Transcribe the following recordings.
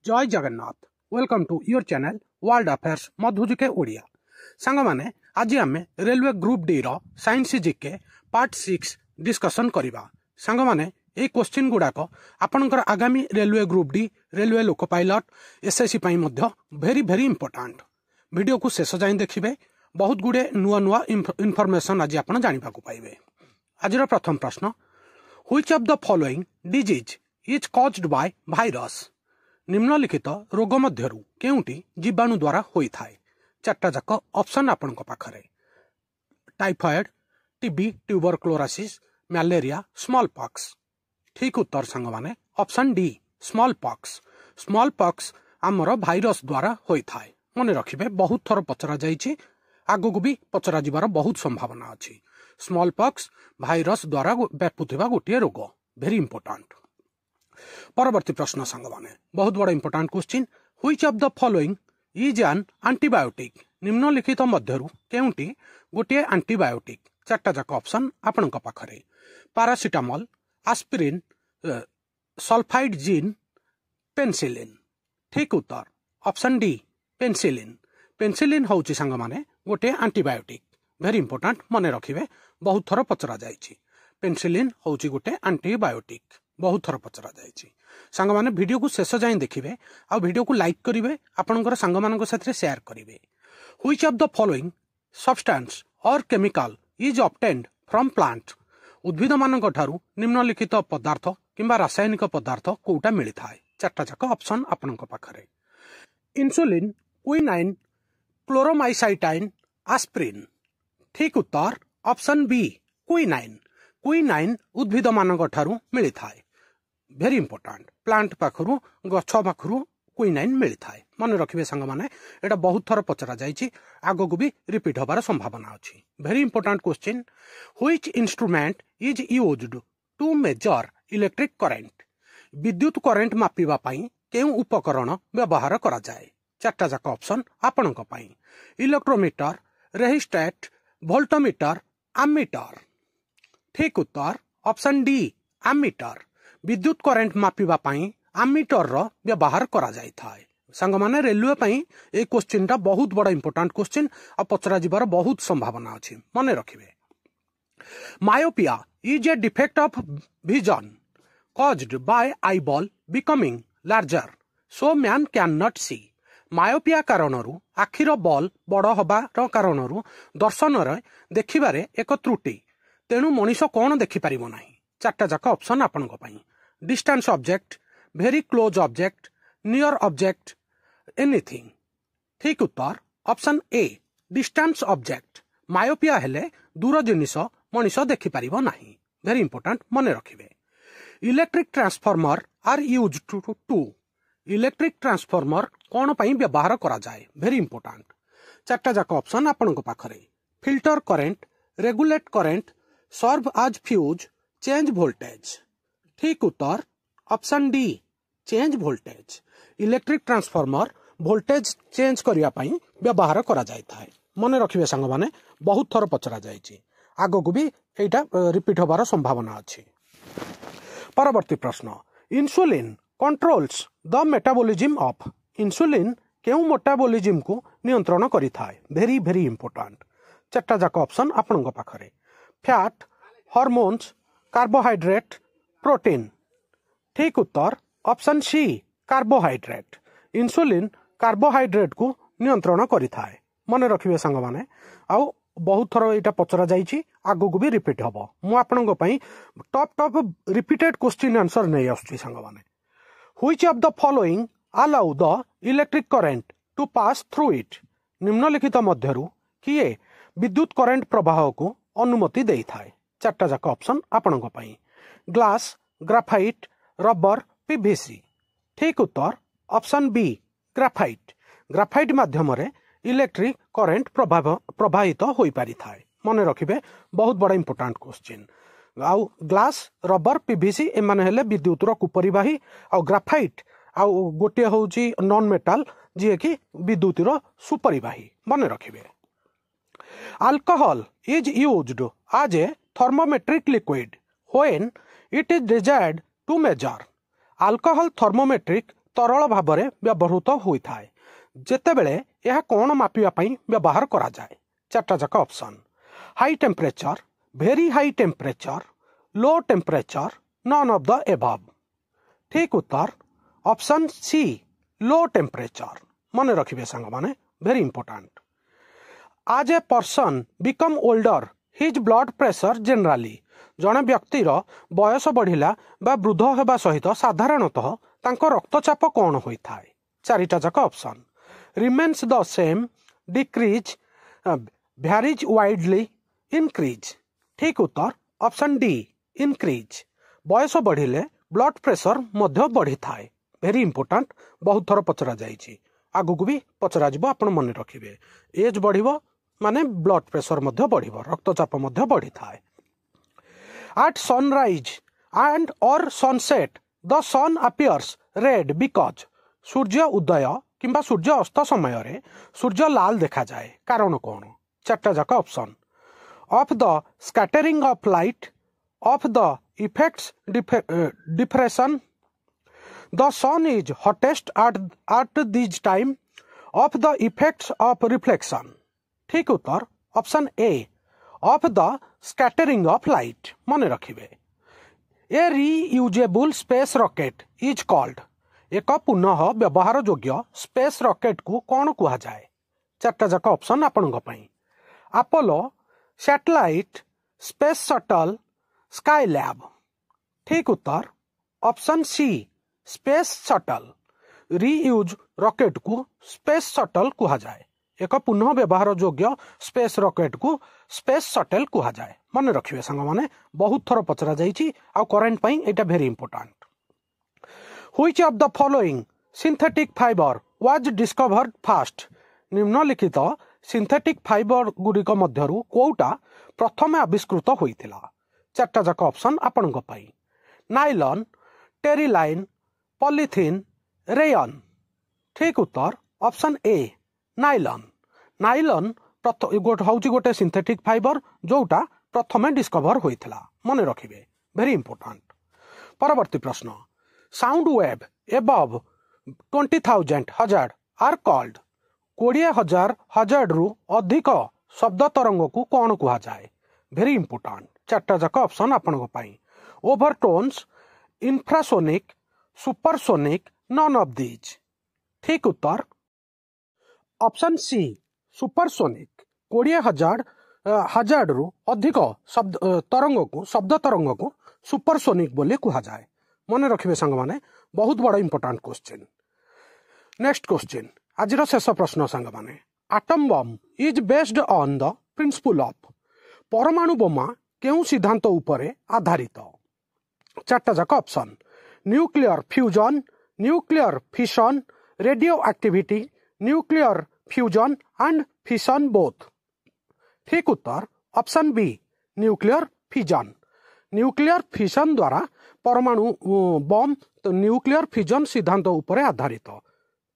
जय Jagannath. Welcome to your channel world affairs मधुजिके ओडिया। सांग माने आज आम रेलवे ग्रुप डी रो साइंस जिके पार्ट 6 डिस्कशन करिबा। सांग माने ए क्वेश्चन गुडाक आपनकर आगामी railway group D railway loco pilot SSC पाई मध्य वेरी इंपोर्टेंट। वीडियो को शेष जाए देखिए, बहुत गुडे नुआ नुआ इनफॉरमेशन आज आप जानिबा को पाइबे। आज प्रथम प्रश्न, which of the following disease is caused by virus. निम्नलिखित रोग मध्यरु केउंटी जीवाणु द्वारा होई थाए। चारटा जाक ऑप्शन आपनक पाखरे। Typhoid, TB, tuberculosis, malaria, small pox. ठीक उत्तर सांग माने option D small pox. Small pox आमर वायरस द्वारा होई थाए। मन रखिबे, बहुत थर पचरा जाइछि, आगु भी पचरा जिबार बहुत संभावना अछि। स्मॉल पॉक्स वायरस द्वारा व्यापुथिबा गोटे रोग, वेरी इंपोर्टेंट। परवर्ती प्रश्न सांग माने बहुत बड़ा important question, which of the following is an antibiotic. निम्नलिखित मध्यरु केउंटी गोटे एंटीबायोटिक। चारटा जाक ऑप्शन आपनक पाखरे। Paracetamol, aspirin, sulphide gene, penicillin. ठीक उत्तर ऑप्शन डी पेनिसिलिन। पेनिसिलिन होउची सांग माने गोटे एंटीबायोटिक, वेरी इंपोर्टेंट। मन रखिबे, बहुत थर पचरा जाइछि। पेनिसिलिन होउची गोटे एंटीबायोटिक, बहुत थर पचरा जाइछि। सांग माने वीडियो को शेष जाए देखिए, आ वीडियो को लाइक करिवे, आपनकर सांग मानक साथे शेयर करिवे। Which of the following substance or chemical is obtained from plant. उद्भिद मानक ठारू निम्नलिखित पदार्थ किंबा रासायनिक पदार्थ कोउटा मिली थाए। चारटा जाक ऑप्शन आपनक पाखरे। Insulin, quinine, chloromycetin, aspirin. ठीक उत्तर ऑप्शन बी क्विनाइन। क्विनाइन उद्भिद मानक ठारू मिली थाए, वेरी इंपोर्टेंट। प्लांट पाखरु गछ पाखरु क्विनाइन मिली थाए। मन रखिबे सांग माने, एटा बहुत थर पचरा जाइछि, आगो को भी रिपीट होबार संभावना अछि। Very important question, which instrument is used to measure electric current. विद्युत करंट मापिबा पई केउ उपकरण व्यवहार करा जाय। चारटा जाक ऑप्शन आपनक पई। Electrometer, rheostat, voltmeter, ammeter. ठीक उत्तर ऑप्शन डी एमीटर। विद्युत करंट मापिबा पई एमीटर रो व्यवहार करा जाय थाए। सांग माने रेलवे पई ए क्वेश्चन टा बहुत बड़ा इंपोर्टेंट क्वेश्चन, आ पचरा जिबार बहुत संभावना अछि। मन रखिबे, myopia is a defect of vision caused by eyeball becoming larger so man cannot see। Myopia कारणरू आखिर बॉल बड़ हबार कारणरू दर्शन रे देखिबारे एक त्रुटि, तेणु मनीष कौन देखि परिबो नाही। चारटा जाक ऑप्शन आपनक पई। Distance object, very close object, near object, anything. ठीक उत्तर option A distance object. Myopia हेले दूर जिनिस मनीष देखि परिबो नाही, वेरी इंपोर्टेंट। मन रखिबे, electric transformer are used to. Electric transformer कौन पई व्यवहार करा जाए, वेरी इंपोर्टेंट। चारटा जाक ऑप्शन आपनक पाखरे। Filter current, regulate current, serve as fuse, change voltage. ठीक उत्तर option D change voltage. Electric transformer voltage change करिया पई व्यवहार करा जाय थाए। मन रखिबे सांग माने, बहुत थर पचरा जायछि, आगो को भी एटा रिपीट होबार संभावना अछि। परवर्ती प्रश्न, insulin controls the metabolism of. Insulin केउ मेटाबॉलिज्म को नियंत्रण करि थाए, वेरी इंपोर्टेंट। चारटा जाक ऑप्शन आपनक पाखरे। Fat, hormones, carbohydrate, protein. ठीक उत्तर option C carbohydrate. Insulin carbohydrate को नियंत्रण करि थाए। मन रखिबे सांग माने, आउ बहुत थर एटा पचरा जाइछि, आगो को भी रिपीट हबो। मु आपनक पई टॉप रिपीटेड क्वेश्चन आंसर नै आछी सांग माने। Which of the following allow the electric current to pass through it. निम्नलिखित मध्यरु किए विद्युत करंट प्रवाह को अनुमति देई थाए। चारटा जाक ऑप्शन आपनक पई। Glass, graphite, rubber, PVC. ठीक उत्तर ऑप्शन बी ग्राफाइट। ग्राफाइट माध्यम रे इलेक्ट्रिक करंट प्रवाहित होई पारि थाए। मन रखिबे, बहुत बड़ा इंपोर्टेंट क्वेश्चन। आउ ग्लास, रबर, पीवीसी एमाने हेले विद्युत रो कुपरिवाही, आउ ग्राफाइट आउ गोटे होउची नॉन मेटाल जे कि विद्युत रो सुपरिवाही। मन रखिबे, alcohol is used as a thermometric liquid when it is desired to measure. Alcohol thermometric तरल भाव में व्यवहृत होता है जेतेबेले यह कौन मापिया पई व्यवहार करा जाए चारटा जाक option high temperature very high temperature low temperature none of the above ठीक उत्तर ऑप्शन सी लो टेम्परेचर मन रखिए सांग माने very important as a person become older his blood pressure generally जड़े व्यक्तिर बयस बढ़िला बा वृद्ध होगा सहित साधारणतः तांको रक्तचाप कौन होता है चारिटा जाक option remains the same decrease varies widely increase ठीक उत्तर ऑप्शन डी इनक्रीज बयस बढ़िले ब्लड प्रेशर मध्य बढ़ी थाए वेरी इंपोर्टेंट बहुत थर पचरा जाइए आगु को भी पचरा आपण मन रखिए एज बढ़िबो माने ब्लड प्रेशर मध्य बढ़िबो रक्तचाप मध्य बढ़ी थाए एट सनराइज एंड और sunset the sun appears red because सूर्य उदय किंबा सूर्य अस्त समय रे सूर्य लाल देखा जाए कारण कौन चारटा जाक option of the scattering of light of the effects diffraction the sun is hottest at this time of the effects of reflection ठीक उत्तर option A of the scattering of light मन रखिए a reusable space rocket is called एक पुनः व्यवहार योग्य space rocket को कौन कहा जाए चारटा जाक ऑप्शन आपणों Apollo satellite space shuttle Skylab ठीक उत्तर option C space shuttle reuse rocket को स्पेस शटल कहा जाए एक पुनः व्यवहार योग्य स्पेस रॉकेट को स्पेस शटल कहा जाए मन रखिए सांग माने बहुत थर पचरा जाइए आउ करेंट पई एटा very important which of the following synthetic fibre was discovered fast निम्नलिखित सिंथेटिक फाइबर गुड़िक मध्यरु कोउटा प्रथम आविष्कृत होइथिला चारटा जाक ऑप्शन आपणक पई नाइलॉन टेरिलाइन पॉलीथीन रेयन ठीक उत्तर ऑप्शन ए नाइलॉन नाइलॉन गोटे सिंथेटिक फाइबर जोटा प्रथमे डिस्कवर होइथिला मन रखिए वेरी इंपोर्टेंट परवर्ती प्रश्न साउंड वेव एबव 20,000 हजार्ड आर कॉल्ड 20,000 हजार्ड रु अधिक शब्द तरंग को कौन कहा जाए वेरी इंपोर्टेंट चारटा जाक ऑप्शन आपणक पई overtones infrasonic supersonic none of these ठीक उत्तर ऑप्शन सी सुपरसोनिक 20,000 हजार्ड रु अधिक शब्द तरंग को सुपरसोनिक बोली कहा जाए मन रखिए सांग माने बहुत बड़ा इंपोर्टेंट क्वेश्चन नेक्स्ट क्वेश्चन आज शेष प्रश्न सांग माने atom bomb is based on the principle of परमाणु बोमा केउ सिद्धांत उपरे आधारित चारटा जाक option nuclear fusion nuclear fission radio activity nuclear fusion and fission both ठीक उत्तर ऑप्शन बी न्यूक्लियर फिजन द्वारा परमाणु बम तो न्यूक्लियर फिजन सिद्धांत उपरे आधारित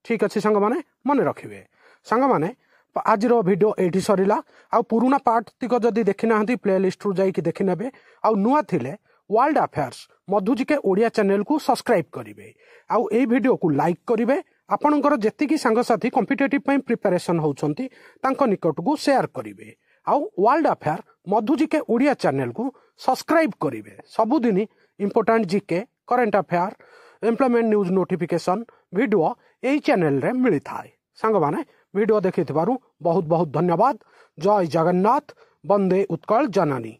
ठीक अच्छे सांग माने मन रखिए सांग माने आज वीडियो एठी सरिला आ पुराना पार्ट तिक जदि देखि नाहंती प्लेलिस्ट रु जाई कि देखि नेबे आ नुआ थिले वर्ल्ड अफेयर्स मधुजिके ओडिया चैनल को सब्सक्राइब करिवे आ ए वीडियो को लाइक करिवे आपणकर जेतिकी सांगसाथी कॉम्पिटिटिव पई प्रिपरेशन होउछंती तांको निकट को शेयर करिवे आ वर्ल्ड अफेयर मधुजिके ओडिया चैनल को सब्सक्राइब करिवे सबुदिन important GK current affair employment news notification video एई चैनल रे मिली थाए सांग माने वीडियो देखिथिबारु बहुत बहुत धन्यवाद जय जगन्नाथ वंदे उत्कल जननी।